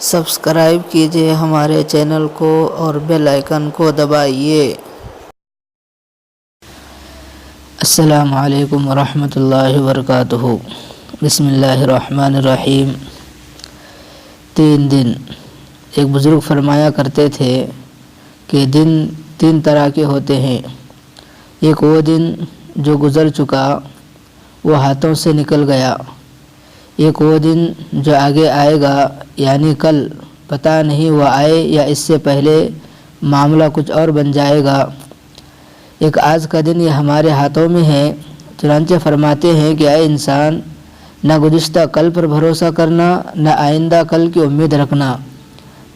Subscribe کیجیے ہمارے channel کو اور بیل آئیکن کو دبائیے۔ السلام علیکم ورحمۃ اللہ وبرکاتہ۔ بسم اللہ الرحمن الرحیم۔ 3 دن۔ ایک بزرگ فرمایا کرتے تھے کہ دن 3 طرح کے ہوتے ہیں۔ ایک وہ دن جو گزر چکا، وہ ہاتھوں سے نکل گیا۔ ایک وہ دن جو آگے آئے گا، یعنی کل، پتہ نہیں وہ آئے یا اس سے پہلے معاملہ کچھ اور بن جائے گا۔ ایک آج کا دن یہ ہمارے ہاتھوں میں ہے۔ چنانچہ فرماتے ہیں کہ اے انسان، نہ گزشتہ کل پر بھروسہ کرنا، نہ آئندہ کل کی امید رکھنا۔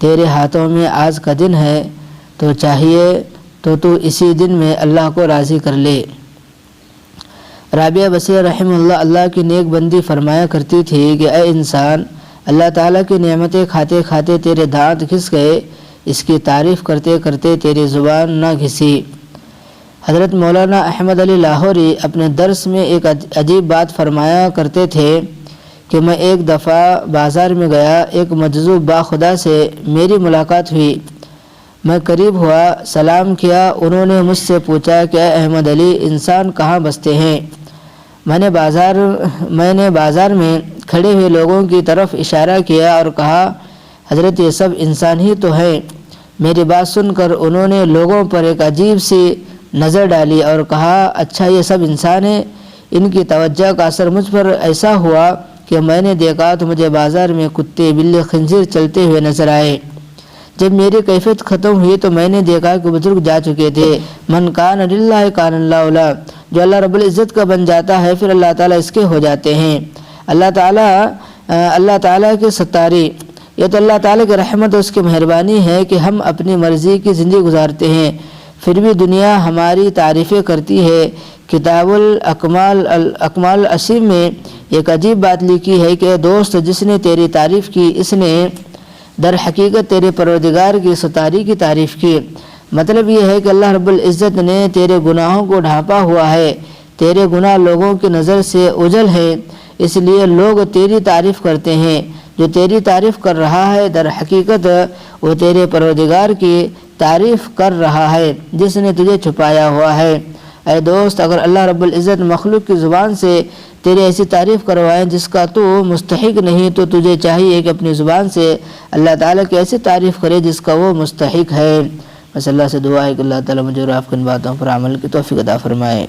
تیرے ہاتھوں میں آج کا دن ہے، تو چاہیے تو اسی دن میں اللہ کو راضی کر لے۔ رابعہ بصری رحمہ اللہ کی نیک بندی فرمایا کرتی تھی کہ اے انسان، اللہ تعالیٰ کی نعمتیں کھاتے کھاتے تیرے دانت گھس گئے، اس کی تعریف کرتے کرتے تیری زبان نہ گھسی۔ حضرت مولانا احمد علی لاہوری اپنے درس میں ایک عجیب بات فرمایا کرتے تھے کہ میں ایک دفعہ بازار میں گیا، ایک مجذوب باخدا سے میری ملاقات ہوئی۔ میں قریب ہوا، سلام کیا۔ انہوں نے مجھ سے پوچھا کہ اے احمد علی، انسان کہاں بستے ہیں؟ میں نے بازار میں کھڑے ہوئے لوگوں کی طرف اشارہ کیا اور کہا، حضرت یہ سب انسان ہی تو ہیں۔ میری بات سن کر انہوں نے لوگوں پر ایک عجیب سی نظر ڈالی اور کہا، اچھا یہ سب انسان ہیں؟ ان کی توجہ کا اثر مجھ پر ایسا ہوا کہ میں نے دیکھا تو مجھے بازار میں کتے، بلے، خنزیر چلتے ہوئے نظر آئے۔ جب میری کیفیت ختم ہوئی تو میں نے دیکھا کہ بزرگ جا چکے تھے۔ من کان للہ کان اللہ لہ، جو اللہ رب العزت کا بن جاتا ہے پھر اللہ تعالیٰ اس کے ہو جاتے ہیں۔ اللہ تعالیٰ کے ستاری، یہ تو اللہ تعالیٰ کی رحمت اور اس کی مہربانی ہے کہ ہم اپنی مرضی کی زندگی گزارتے ہیں، پھر بھی دنیا ہماری تعریفیں کرتی ہے۔ کتاب الاکمال العشیم میں ایک عجیب بات لکھی ہے کہ دوست، جس نے تیری تعریف کی، اس نے در حقیقت تیرے پروردگار کی ستاری کی تعریف کی۔ مطلب یہ ہے کہ اللہ رب العزت نے تیرے گناہوں کو ڈھانپا ہوا ہے، تیرے گناہ لوگوں کی نظر سے اوجھل ہے، اس لیے لوگ تیری تعریف کرتے ہیں۔ جو تیری تعریف کر رہا ہے در حقیقت وہ تیرے پروردگار کی تعریف کر رہا ہے جس نے تجھے چھپایا ہوا ہے۔ اے دوست، اگر اللہ رب العزت مخلوق کی زبان سے تیری ایسی تعریف کروائیں جس کا تو مستحق نہیں، تو تجھے چاہیے کہ اپنی زبان سے اللہ تعالیٰ کی ایسی تعریف کرے جس کا وہ مستحق ہے۔ بس اللہ سے دعا ہے کہ اللہ تعالیٰ مجھے اور آپ کی ان باتوں پر عمل کی توفیق عطا فرمائے۔